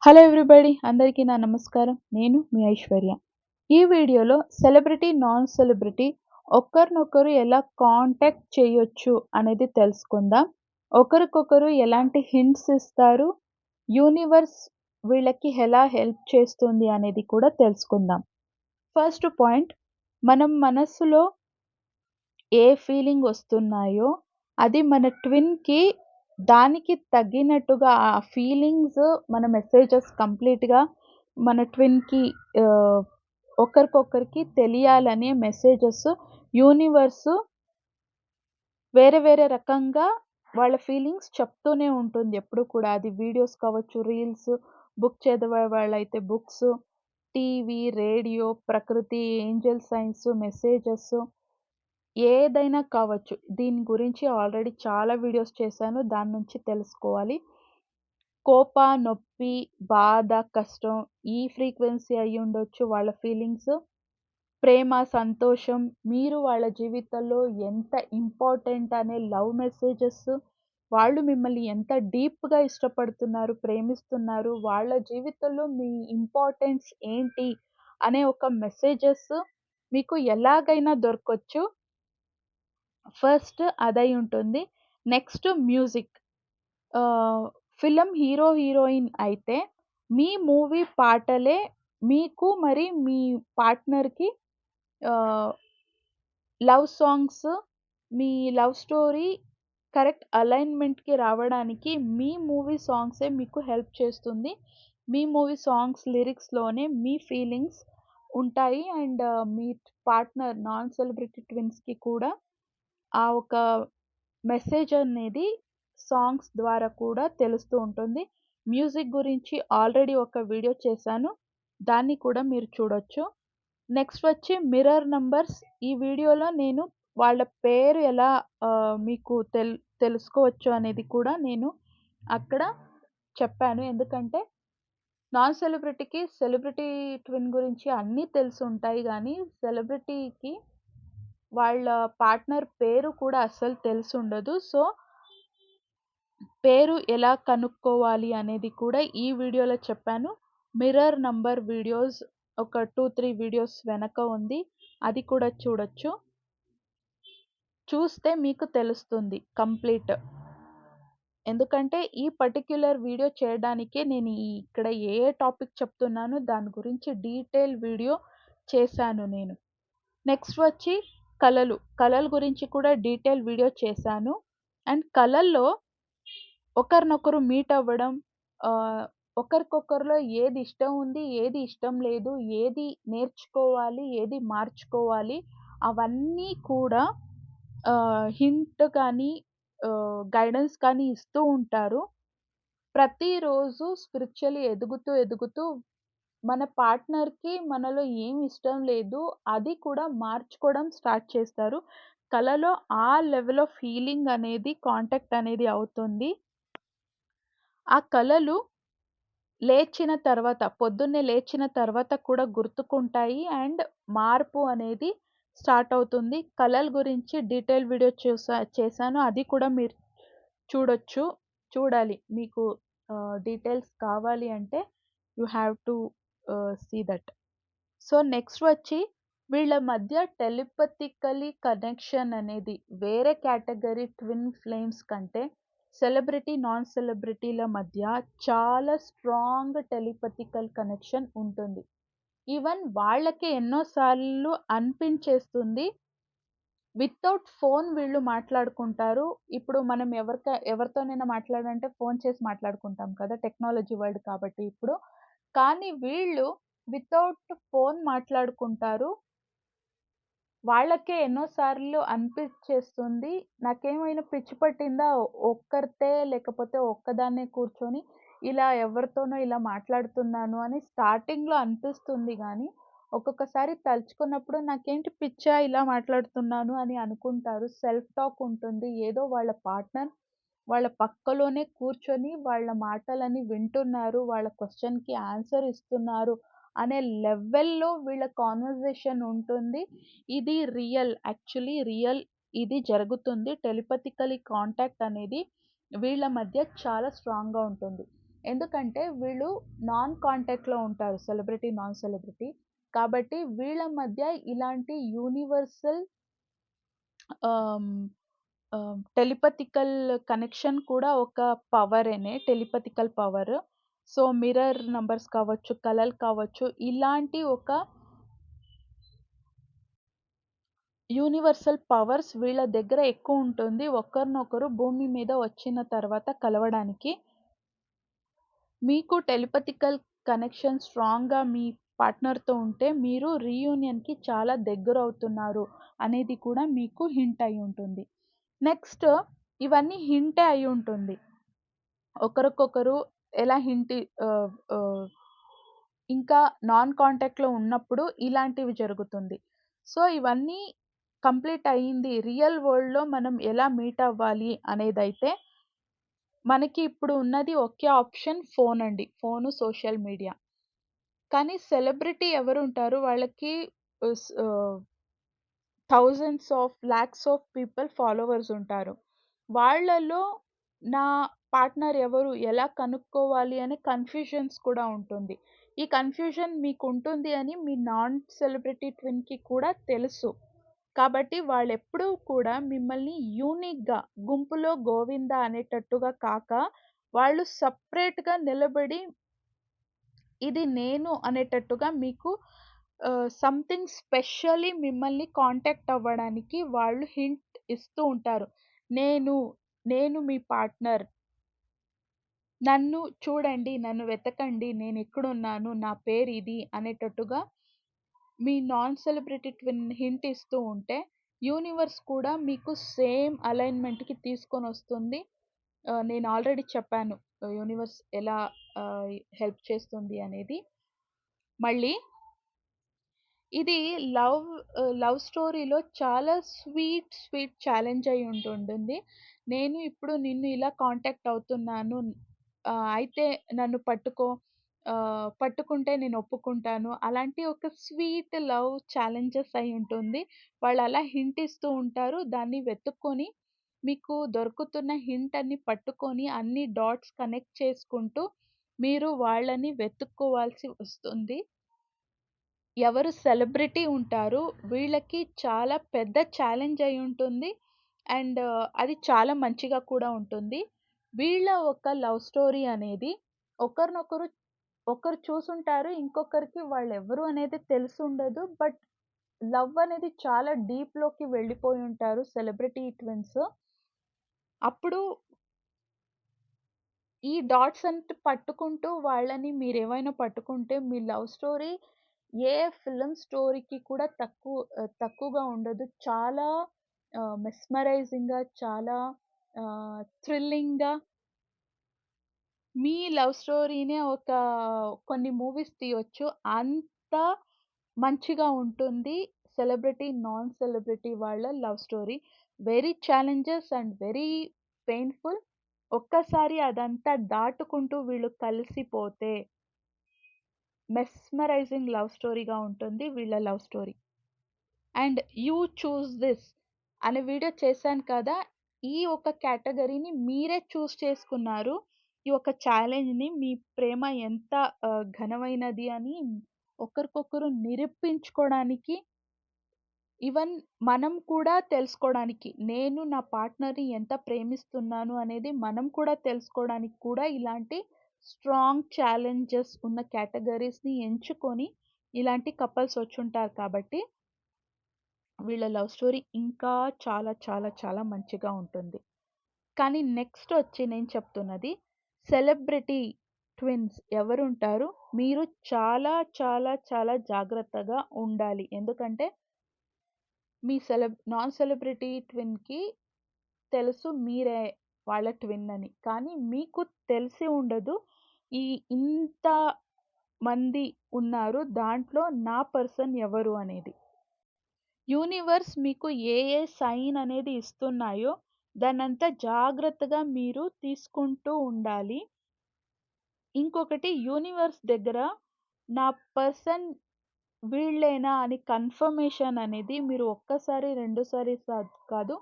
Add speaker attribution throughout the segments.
Speaker 1: Hello everybody అందరికీ నా నమస్కారం. నేను మీ ఐశ్వర్య. ఈ వీడియోలో సెలబ్రిటీ, నాన్ సెలబ్రిటీ ఒకరినొకరు ఎలా కాంటాక్ట్ చేయొచ్చు అనేది తెలుసుకుందాం. ఒకరికొకరు ఎలాంటి హింట్స్ ఇస్తారు, యూనివర్స్ వీళ్ళకి ఎలా హెల్ప్ చేస్తుంది అనేది కూడా తెలుసుకుందాం. ఫస్ట్ పాయింట్, మనం మనస్సులో ఏ ఫీలింగ్ వస్తున్నాయో అది మన ట్విన్‌కి దానికి తగ్గినట్టుగా ఆ ఫీలింగ్స్ మన మెసేజెస్ కంప్లీట్‌గా మన ట్విన్‌కి ఆహ్, ఒకరికొకరికి తెలియాలనే మెసేజెస్ యూనివర్స్ వేరే వేరే రకంగా వాళ్ళ ఫీలింగ్స్ చెప్తూనే ఉంటుంది ఎప్పుడు కూడా. అది వీడియోస్ కావచ్చు, రీల్స్, బుక్ చదివే వాళ్ళైతే బుక్స్, టీవీ, రేడియో, ప్రకృతి, ఏంజెల్ సైన్స్, మెసేజెస్ ఏదైనా కావచ్చు. దీని గురించి ఆల్రెడీ చాలా వీడియోస్ చేశాను. దాని నుంచి తెలుసుకోవాలి. కోప, నొప్పి, బాధ, కష్టం ఈ ఫ్రీక్వెన్సీ అయ్యుండొచ్చు వాళ్ళ ఫీలింగ్స్. ప్రేమ, సంతోషం, మీరు వాళ్ళ జీవితంలో ఎంత ఇంపార్టెంట్ అనే లవ్ మెసేజెస్, వాళ్ళు మిమ్మల్ని ఎంత డీప్‌గా ఇష్టపడుతున్నారు, ప్రేమిస్తున్నారు, వాళ్ళ జీవితంలో మీ ఇంపార్టెన్స్ ఏంటి అనే ఒక మెసేజెస్ మీకు ఎలాగైనా దొరకొచ్చు. ఫస్ట్ అదై ఉంటుంది. Next music. Ah, film hero, heroine అయితే మీ మూవీ పాటలే మీకు మరి మీ పార్ట్నర్‌కి ఆహ్, లవ్ సాంగ్స్, మీ లవ్ స్టోరీ కరెక్ట్ అలైన్‌మెంట్‌కి రావడానికి మీ మూవీ సాంగ్సే మీకు హెల్ప్ చేస్తుంది. మీ మూవీ సాంగ్స్ లిరిక్స్‌లోనే మీ ఫీలింగ్స్ ఉంటాయి. అండ్ మీ పార్ట్నర్ నాన్ సెలబ్రిటీ ట్విన్స్‌కి కూడా ఆ ఒక మెసేజ్ అనేది సాంగ్స్ ద్వారా కూడా తెలుస్తూ ఉంటుంది. మ్యూజిక్ గురించి ఆల్రెడీ ఒక వీడియో చేశాను. దాన్ని కూడా మీరు చూడొచ్చు. నెక్స్ట్ వచ్చి మిర్రర్ నంబర్స్. ఈ వీడియోలో నేను వాళ్ళ పేరు ఎలా మీకు తెలుసుకోవచ్చు అనేది కూడా నేను అక్కడ చెప్పాను. ఎందుకంటే నాన్ సెలబ్రిటీకి సెలబ్రిటీ ట్విన్ గురించి అన్నీ తెలిసుంటాయి గానీ, సెలబ్రిటీకి వాళ్ళ పార్ట్నర్ పేరు కూడా అస్సలు తెలిసుండదు. సో, పేరు ఎలా కనుక్కోవాలి అనేది కూడా ఈ వీడియోలో చెప్పాను. మిర్రర్ నంబర్ వీడియోస్ ఒక 2, 3 వీడియోస్ వెనక ఉంది. అది కూడా చూడొచ్చు. చూస్తే మీకు తెలుస్తుంది కంప్లీట్. ఎందుకంటే ఈ పర్టిక్యులర్ వీడియో చేయడానికే నేను ఇక్కడ ఏ టాపిక్ చెప్తున్నానో దాని గురించి డీటెయిల్ వీడియో చేశాను నేను. నెక్స్ట్ వచ్చి కలలు. కలల గురించి కూడా డీటెయిల్ వీడియో చేశాను. అండ్ కలల్లో ఒకరినొకరు మీట్ అవ్వడం, ఆహ్, ఒకరికొకరిలో ఏది ఇష్టం ఉంది, ఏది ఇష్టం లేదు, ఏది నేర్చుకోవాలి, ఏది మార్చుకోవాలి, అవన్నీ కూడా హింట్ కానీ, గైడెన్స్ కానీ ఇస్తూ ఉంటారు. ప్రతిరోజు స్పిరిచువల్లీ ఎదుగుతూ, ఎదుగుతూ మన పార్ట్నర్‌కి మనలో ఏమి ఇష్టం లేదు, అది కూడా మార్చుకోవడం స్టార్ట్ చేస్తారు. కలలో ఆ లెవెల్ ఆఫ్ హీలింగ్ అనేది, కాంటాక్ట్ అనేది అవుతుంది. ఆ కలలు లేచిన తర్వాత, పొద్దున్నే లేచిన తర్వాత కూడా గుర్తుకుంటాయి. అండ్ మార్పు అనేది స్టార్ట్ అవుతుంది. కలల గురించి డీటెయిల్ వీడియో చేశాను. అది కూడా మీరు చూడొచ్చు. చూడాలి. మీకు డీటెయిల్స్ కావాలి అంటే you have to see that. So, next వచ్చి వీళ్ళ మధ్య టెలిపతికలీ కనెక్షన్ అనేది వేరే కేటగరీ ట్విన్ ఫ్లేమ్స్ కంటే సెలబ్రిటీ, నాన్ సెలబ్రిటీల మధ్య చాలా స్ట్రాంగ్ టెలిపతికల్ కనెక్షన్ ఉంటుంది. ఈవెన్ వాళ్ళకే ఎన్నో సార్లు అనిపించేస్తుంది. వితౌట్ ఫోన్ వీళ్ళు మాట్లాడుకుంటారు. ఇప్పుడు మనం ఎవరితోనైనా మాట్లాడాలంటే ఫోన్ చేసి మాట్లాడుకుంటాం కదా! టెక్నాలజీ వరల్డ్ కాబట్టి ఇప్పుడు. కానీ వీళ్ళు వితౌట్ ఫోన్ మాట్లాడుకుంటారు. వాళ్ళకే ఎన్నో సార్లు అనిపిచ్చేస్తుంది. నాకేమైనా పిచ్చి పట్టిందా? ఒక్కరితే లేకపోతే ఒక్కదాన్నే కూర్చొని ఇలా ఎవరితోనో ఇలా మాట్లాడుతున్నాను అని స్టార్టింగ్‌లో అనిపిస్తుంది గానీ, ఒక్కొక్కసారి తలుచుకున్నప్పుడు నాకేంటి పిచ్చా ఇలా మాట్లాడుతున్నాను అని అనుకుంటారు. సెల్ఫ్ టాక్ ఉంటుంది. ఏదో వాళ్ళ పార్ట్నర్ వాళ్ళ పక్కలోనే కూర్చొని వాళ్ళ మాటలని వింటున్నారు. వాళ్ళ క్వెషన్‌కి ఆన్సర్ ఇస్తున్నారు అనే లెవెల్‌లో వీళ్ళ కాన్వర్జేషన్ ఉంటుంది. ఇది రియల్. Actually real. ఇది జరుగుతుంది. టెలిపతికలీ కాంటాక్ట్ అనేది వీళ్ళ మధ్య చాలా స్ట్రాంగ్‌గా ఉంటుంది. ఎందుకంటే వీళ్ళు నాన్ కాంటాక్ట్‌లో ఉంటారు. Celebrity, non celebrity. కాబట్టి వీళ్ళ మధ్య ఇలాంటి యూనివర్సల్ ఆహ్, టెలిపతికల్ కనెక్షన్ కూడా ఒక పవరేనే. టెలిపతికల్ పవర్. సో, మిర్రర్ నంబర్స్ కావచ్చు, కలలు కావచ్చు, ఇలాంటి ఒక యూనివర్సల్ పవర్స్ వీళ్ళ దగ్గర ఎక్కువుంటుంది. ఒకరినొకరు భూమి మీద వచ్చిన తర్వాత కలవడానికి. మీకు టెలిపతికల్ కనెక్షన్ స్ట్రాంగ్‌గా మీ పార్ట్నర్‌తో ఉంటే మీరు రీయూనియన్‌కి చాలా దగ్గరవుతున్నారు అనేది కూడా మీకు హింట్ అయ్యుంటుంది. నెక్స్ట్ ఇవన్నీ హింటే అయ్యుంటుంది. ఒకరికొకరు ఎలా ఆహ్, ఆహ్, ఇంకా నాన్ కాంటాక్ట్‌లో ఉన్నప్పుడు ఇలాంటివి జరుగుతుంది. సో, ఇవన్నీ కంప్లీట్ అయింది. రియల్ వరల్డ్‌లో మనం ఎలా మీట్ అవ్వాలి అనేదైతే మనకి ఇప్పుడు ఉన్నది ఒకే ఆప్షన్ ఫోన్ అండి. Phone, social media. కానీ సెలబ్రిటీ ఎవరుంటారు వాళ్ళకి thousands of lakhs of people followers ఉంటారు. వాళ్ళలో నా పార్ట్నర్ ఎవరు? ఎలా కనుక్కోవాలి అనే కన్‌ఫ్యూజన్స్ కూడా ఉంటుంది. ఈ కన్‌ఫ్యూజన్ మీకుంటుంది అని మీ నాన్ సెలబ్రిటీ ట్విన్‌కి కూడా తెలుసు. కాబట్టి వాళ్ళెప్పుడూ కూడా మిమ్మల్ని యూనిక్‌గా గుంపులో గోవింద అనేటట్టుగా కాక, వాళ్ళు సెపరేట్‌గా నిలబడి ఇది నేను అనేటట్టుగా మీకు సంథింగ్ స్పెషల్లీ మిమ్మల్ని కాంటాక్ట్ అవ్వడానికి వాళ్ళు హింట్ ఇస్తూ ఉంటారు. నేను, నేను మీ పార్ట్నర్. నన్ను చూడండి, నన్ను వెతకండి, నేనెక్కడున్నాను, నా పేరిది అనేటట్టుగా మీ నాన్ సెలబ్రిటీ ట్విన్ హింట్ ఇస్తూ ఉంటే, యూనివర్స్ కూడా మీకు సేమ్ అలైన్‌మెంట్‌కి తీసుకొనొస్తుంది. నేను ఆల్రెడీ చెప్పాను. యూనివర్స్ ఎలా హెల్ప్ చేస్తుంది అనేది. మళ్ళీ ఇది లవ్ స్టోరీలో చాలా స్వీట్ ఛాలెంజ్ అయి ఉంటుంటుంది. నేను ఇప్పుడు నిన్ను ఇలా కాంటాక్ట్ అవుతున్నాను. అయితే నన్ను పట్టుకో. పట్టుకుంటే నేను ఒప్పుకుంటాను. అలాంటి ఒక స్వీట్ లవ్ ఛాలెంజెస్ అయి ఉంటుంది. వాళ్ళు అలా హింట్ ఇస్తూ ఉంటారు. దాన్ని వెతుక్కొని మీకు దొరుకుతున్న హింట్ అన్ని పట్టుకొని అన్ని డాట్స్ కనెక్ట్ చేసుకుంటూ మీరు వాళ్ళని వెతుక్కోవాల్సి వస్తుంది. ఎవరు సెలబ్రిటీ ఉంటారో వీళ్ళకి చాలా పెద్ద ఛాలెంజ్ అయ్యుంటుంది. అండ్ అది చాలా మంచిగా కూడా ఉంటుంది. వీళ్ళ ఒక లవ్ స్టోరీ అనేది ఒకరినొకరు ఒకరు చూసుంటారు. ఇంకొకరికి వాళ్ళెవరు అనేది తెలిసుండదు. బట్ లవ్ అనేది చాలా డీప్‌లోకి వెళ్ళిపోయుంటారు సెలబ్రిటీ ట్విన్స్. అప్పుడు ఈ డాట్స్ పట్టుకుంటూ వాళ్ళని మీరేమైనా పట్టుకుంటే మీ లవ్ స్టోరీ ఏ ఫిల్మ్ స్టోరీకి కూడా తక్కువగా ఉండదు. చాలా మెస్మరైజింగ్‌గా చాలా థ్రిల్లింగ్‌గా మీ లవ్ స్టోరీనే కొన్ని మూవీస్ తీయొచ్చు. అంత మంచిగా ఉంటుంది సెలబ్రిటీ, నాన్ సెలబ్రిటీ వాళ్ళ love story. Very challenges and very painful. ఒక్కసారి అదంతా దాటుకుంటూ వీళ్ళు కలిసిపోతే మెస్మరైజింగ్ లవ్ స్టోరీగా ఉంటుంది వీళ్ళ love story. And 'you choose this' అనే వీడియో చేశాను కదా! ఈ ఒక కేటగరీని మీరే చేసుకున్నారు. ఈ ఒక ఛాలెంజ్‌ని మీ ప్రేమ ఎంత ఘనమైనది అని ఒకరికొకరు నిరూపించుకోవడానికి ఈవెన్ మనం కూడా తెలుసుకోవడానికి, నేను నా పార్ట్నర్‌ని ఎంత ప్రేమిస్తున్నాను అనేది మనం కూడా తెలుసుకోవడానికి కూడా ఇలాంటి స్ట్రాంగ్ ఛాలెంజెస్ ఉన్న కేటగరీస్‌ని ఎంచుకొని ఇలాంటి కపుల్స్ వచ్చుంటారు కాబట్టి వీళ్ళ లవ్ స్టోరీ ఇంకా చాలా చాలా చాలా మంచిగా ఉంటుంది. కానీ నెక్స్ట్ వచ్చి నేను చెప్తున్నది సెలబ్రిటీ ట్విన్స్ ఎవరుంటారు? మీరు చాలా చాలా చాలా జాగ్రత్తగా ఉండాలి. ఎందుకంటే మీ నాన్ సెలబ్రిటీ ట్విన్‌కి తెలుసు మీరే వాళ్ళ ట్విన్ అని. కానీ మీకు తెలిసి ఉండదు. ఈ ఇంత మంది ఉన్నారు. దాంట్లో నా పర్సన్ ఎవరు అనేది. యూనివర్స్ మీకు ఏ సైన్ అనేది ఇస్తున్నాయో దాన్నంతా జాగ్రత్తగా మీరు తీసుకుంటూ ఉండాలి. ఇంకొకటి యూనివర్స్ దగ్గర నా పర్సన్ వీళ్ళేనా అని కన్ఫర్మేషన్ అనేది మీరు ఒక్కసారి, రెండోసారి కాదు.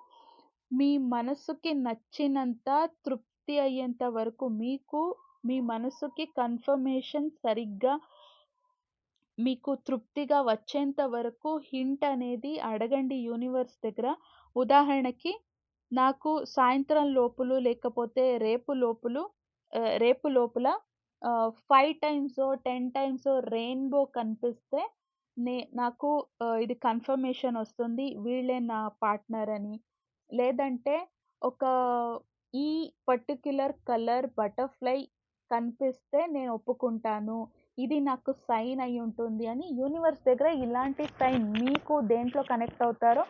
Speaker 1: మీ మనసుకి నచ్చినంత తృప్తి అయ్యేంత వరకు మీకు మీ మనసుకి కన్ఫర్మేషన్ సరిగ్గా మీకు తృప్తిగా వచ్చేంత వరకు హింట్ అనేది అడగండి యూనివర్స్ దగ్గర. ఉదాహరణకి నాకు సాయంత్రం లోపులు లేకపోతే రేపు లోపల 5 టైమ్సో, 10 టైమ్సో రెయిన్‌బో కనిపిస్తే నాకు ఇది కన్ఫర్మేషన్ ఒస్తుంది. వీళ్ళే నా పార్ట్‌నర్ అని. లేదంటే ఒక ఈ పర్టిక్యులర్ కలర్ బటర్‌ఫ్లై కనిపిస్తే నేను ఒప్పుకుంటాను. ఇది నాకు సైన్ అయ్యుంటుంది అని యూనివర్స్ దగ్గర ఇలాంటి సైన్ మీకు దేంట్లో కనెక్ట్ అవుతారో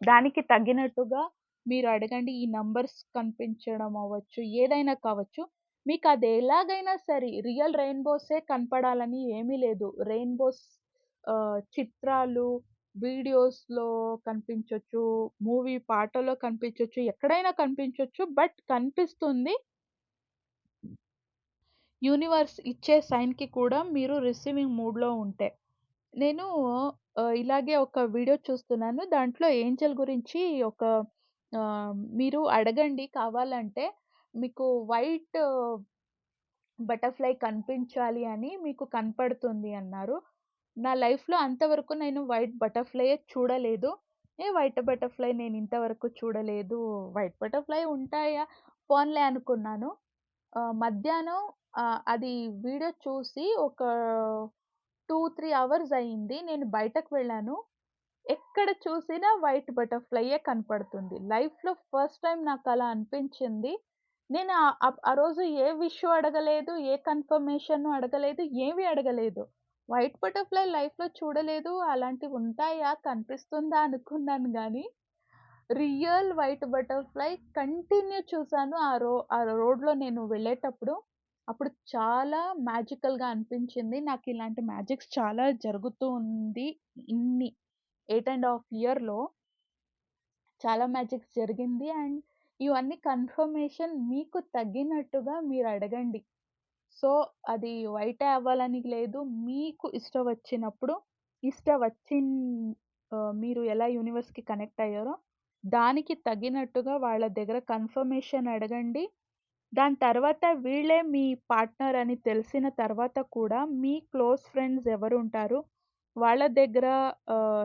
Speaker 1: దానికి తగ్గినట్టుగా మీరు అడగండి. ఈ నంబర్స్ కనిపించడం అవ్వచ్చు, ఏదైనా కావచ్చు. మీకది ఎలాగైనా సరే రియల్ రెయిన్‌బోసే కనపడాలని ఏమీ లేదు. రెయిన్‌బోస్ చిత్రాలు, వీడియోస్‌లో కనిపించొచ్చు, మూవీ పాటలో కనిపించొచ్చు, ఎక్కడైనా కనిపించొచ్చు. బట్ కనిపిస్తుంది. యూనివర్స్ ఇచ్చే సైన్‌కి కూడా మీరు రిసీవింగ్ మూడ్‌లో ఉంటే. నేను ఇలాగే ఒక వీడియో చూస్తున్నాను. దాంట్లో ఏంజెల్ గురించి మీరు అడగండి కావాలంటే మీకు వైట్ బటర్‌ఫ్లై కనిపించాలి అని మీకు కనపడుతుంది అన్నారు. నా లైఫ్‌లో అంతవరకు నేను వైట్ బటర్‌ఫ్లైయే చూడలేదు. వైట్ బటర్‌ఫ్లై నేను ఇంతవరకు చూడలేదు. వైట్ బటర్‌ఫ్లై ఉంటాయా? పోన్లే అనుకున్నాను. మధ్యాహ్నం అది వీడియో చూసి ఒక 2, 3 అవర్స్ అయింది. నేను బయటకు వెళ్ళాను. ఎక్కడ చూసినా వైట్ బటర్‌ఫ్లైయే కనపడుతుంది. లైఫ్‌లో ఫస్ట్ టైమ్ నాకలా అనిపించింది. నేను ఆ రోజు ఏ విష్ అడగలేదు, ఏ కన్ఫర్మేషన్ అడగలేదు, ఏవి అడగలేదు. వైట్ బటర్‌ఫ్లై లైఫ్‌లో చూడలేదు. అలాంటివుంటాయా? కనిపిస్తుందా? అనుకున్నాను గానీ, రియల్ వైట్ బటర్‌ఫ్లై కంటిన్యూ చూసాను. ఆ రోడ్‌లో నేను వెళ్ళేటప్పుడు. అప్పుడు చాలా మ్యాజికల్‌గా అనిపించింది. నాకిలాంటి మ్యాజిక్స్ చాలా జరుగుతూ ఉంది. ఇన్ని 8 ½ ఇయర్‌లో చాలా మ్యాజిక్స్ జరిగింది. అండ్ ఇవన్నీ కన్ఫర్మేషన్ మీకు తగ్గినట్టుగా మీరడగండి. సో, అది వైటే అవ్వాలని లేదు. మీకు ఇష్టం వచ్చినప్పుడు ఇష్టం వచ్చిన్ మీరు ఎలా యూనివర్స్‌కి కనెక్ట్ అయ్యారో, దానికి తగినట్టుగా వాళ్ళ దగ్గర కన్ఫర్మేషన్ అడగండి. దాని తర్వాత వీళ్ళే మీ పార్ట్నర్ అని తెలిసిన తర్వాత కూడా మీ క్లోజ్ ఫ్రెండ్స్ ఎవరుంటారు, వాళ్ళ దగ్గర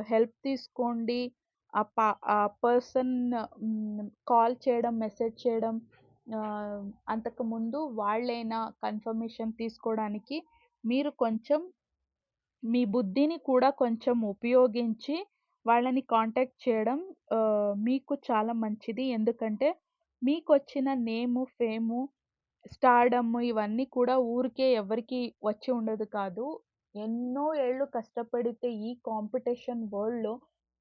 Speaker 1: హెల్ప్ తీసుకోండి. ఆ పర్సన్ కాల్ చేయడం, మెసేజ్ చేయడం అంతకుముందు వాళ్ళేనా కన్ఫర్మేషన్ తీసుకోవడానికి మీరు కొంచెం మీ బుద్ధిని కూడా కొంచెం ఉపయోగించి వాళ్ళని కాంటాక్ట్ చేయడం మీకు చాలా మంచిది. ఎందుకంటే మీకొచ్చిన నేము, ఫేము, స్టార్డమ్ ఇవన్నీ కూడా ఊరికే ఎవ్వరికీ వచ్చి ఉండదు కాదు. ఎన్నో ఏళ్ళు కష్టపడితే ఈ కాంపిటీషన్ వరల్డ్‌లో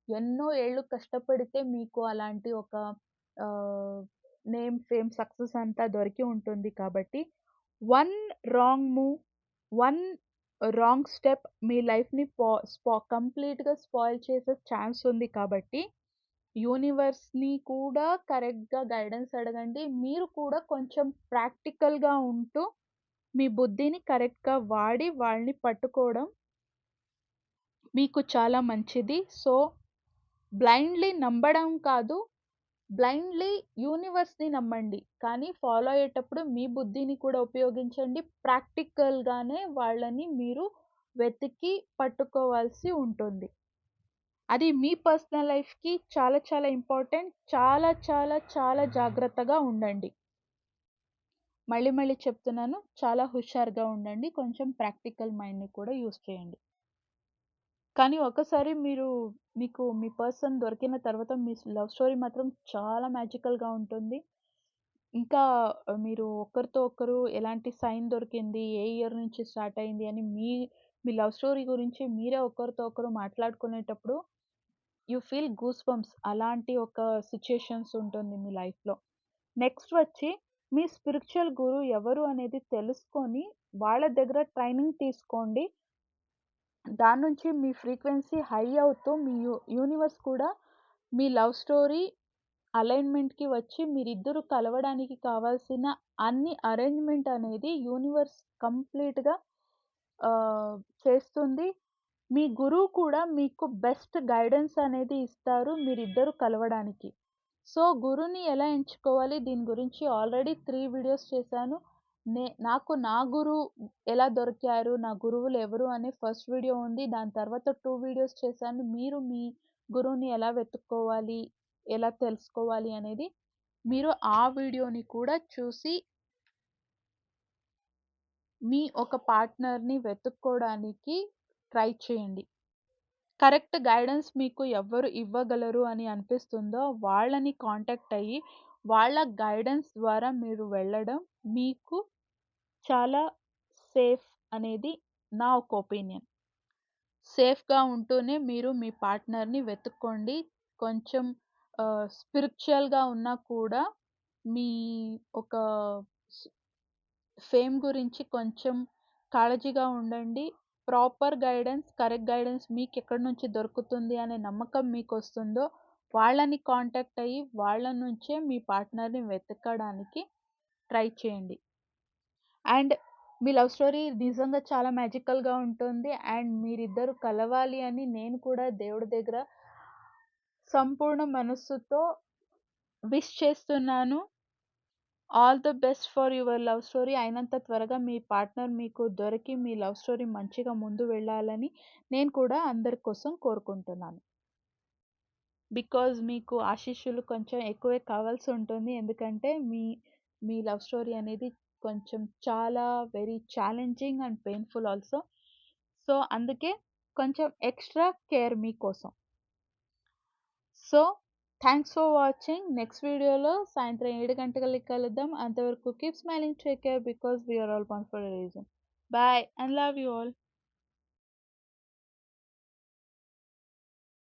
Speaker 1: ఎన్నో ఏళ్ళు కష్టపడితే మీకు అలాంటి ఒక ఆహ్, నేమ్, ఫేమ్, సక్సెస్ అంతా దొరికి ఉంటుంది కాబట్టి, one wrong move, one wrong step మీ లైఫ్‌ని కంప్లీట్‌గా స్పాయిల్ చేసే ఛాన్స్ ఉంది కాబట్టి, యూనివర్స్‌ని కూడా కరెక్ట్‌గా గైడెన్స్ అడగండి. మీరు కూడా కొంచెం ప్రాక్టికల్‌గా ఉంటూ, మీ బుద్ధిని కరెక్ట్‌గా వాడి వాళ్ళని పట్టుకోవడం మీకు చాలా మంచిది. సో, బ్లైండ్‌లీ నమ్మడం కాదు, బ్లైండ్‌లీ యూనివర్స్‌ని నమ్మండి. కానీ ఫాలో అయ్యేటప్పుడు మీ బుద్ధిని కూడా ఉపయోగించండి. ప్రాక్టికల్‌గానే వాళ్ళని మీరు వెతికి పట్టుకోవాల్సి ఉంటుంది. అది మీ పర్సనల్ లైఫ్‌కి చాలా చాలా ఇంపార్టెంట్. చాలా చాలా చాలా జాగ్రత్తగా ఉండండి. మళ్ళీ మళ్ళీ చెప్తున్నాను. చాలా హుషారుగా ఉండండి. కొంచెం ప్రాక్టికల్ మైండ్‌ని కూడా యూజ్ చేయండి. కానీ ఒక్కసారి మీకు మీ పర్సన్ దొరికిన తర్వాత మీ లవ్ స్టోరీ మాత్రం చాలా మ్యాజికల్‌గా ఉంటుంది. ఇంకా మీరు ఒకరితో ఒకరు ఎలాంటి సైన్ దొరికింది, ఏ ఇయర్ నుంచి స్టార్ట్ అయింది అని మీ లవ్ స్టోరీ గురించి మీరే ఒకరితో ఒకరు మాట్లాడుకునేటప్పుడు యూ ఫీల్ గూస్ బంప్స్ అలాంటి ఒక సిట్యుయేషన్స్ ఉంటుంది మీ లైఫ్‌లో. నెక్స్ట్ వచ్చి మీ స్పిరిచ్యువల్ గురువు ఎవరు అనేది తెలుసుకొని వాళ్ళ దగ్గర ట్రైనింగ్ తీసుకోండి. దాని నుంచి మీ ఫ్రీక్వెన్సీ హై అవుతూ మీ యూనివర్స్ కూడా మీ లవ్ స్టోరీ అలైన్‌మెంట్‌కి వచ్చి మీరిద్దరూ కలవడానికి కావాల్సిన అన్ని అరేంజ్‌మెంట్ అనేది యూనివర్స్ కంప్లీట్‌గా ఆహ్, చేస్తుంది. మీ గురువు కూడా మీకు బెస్ట్ గైడెన్స్ అనేది ఇస్తారు మీరిద్దరూ కలవడానికి. సో, గురువుని ఎలా ఎంచుకోవాలి దీని గురించి ఆల్రెడీ 3 వీడియోస్ చేశాను. నాకు నా గురువు ఎలా దొరికారు, నా గురువులు ఎవరు అనే ఫస్ట్ వీడియో ఉంది. దాని తర్వాత 2 వీడియోస్ చేశాను. మీరు మీ గురువుని ఎలా వెతుక్కోవాలి, ఎలా తెలుసుకోవాలి అనేది మీరు ఆ వీడియోని కూడా చూసి మీ ఒక పార్ట్నర్‌ని వెతుక్కోవడానికి ట్రై చేయండి. కరెక్ట్ గైడెన్స్ మీకు ఎవ్వరు ఇవ్వగలరు అని అనిపిస్తుందో వాళ్ళని కాంటాక్ట్ అయ్యి, వాళ్ళ గైడెన్స్ ద్వారా మీరు వెళ్ళడం మీకు చాలా సేఫ్ అనేది నా ఒక ఒపీనియన్. సేఫ్‌గా ఉంటూనే మీరు మీ పార్ట్నర్‌ని వెతుక్కోండి. కొంచెం స్పిరిచ్యువల్‌గా ఉన్నా కూడా మీ ఒక స్ ఫేమ్ గురించి కొంచెం కాళజీగా ఉండండి. ప్రాపర్ గైడెన్స్, కరెక్ట్ గైడెన్స్ మీకెక్కడి నుంచి దొరుకుతుంది అనే నమ్మకం మీకొస్తుందో వాళ్ళని కాంటాక్ట్ అయ్యి, వాళ్ళ నుంచే మీ పార్ట్నర్‌ని వెతకడానికి ట్రై చేయండి. అండ్ మీ లవ్ స్టోరీ నిజంగా చాలా మ్యాజికల్‌గా ఉంటుంది. అండ్ మీరిద్దరు కలవాలి అని నేను కూడా దేవుడి దగ్గర సంపూర్ణ మనస్సుతో విష్ చేస్తున్నాను. All the best for your love story. అయినంత త్వరగా మీ పార్ట్నర్ మీకు దొరికి మీ లవ్ స్టోరీ మంచిగా ముందు వెళ్ళాలని నేను కూడా అందరి కోసం కోరుకుంటున్నాను. బికాజ్ మీకు ఆశీస్సులు కొంచెం ఎక్కువే కావాల్సి ఉంటుంది. ఎందుకంటే మీ లవ్ స్టోరీ అనేది కొంచెం చాలా very challenging and painful also. So, అందుకే కొంచెం ఎక్స్‌ట్రా కేర్ మీకోసం. So, thanks for watching. Next వీడియోలో సాయంత్రం 7 గంటలకి కలుద్దాం. అంతవరకు keep smiling, take care because we are all born for a reason. Bye and love you all.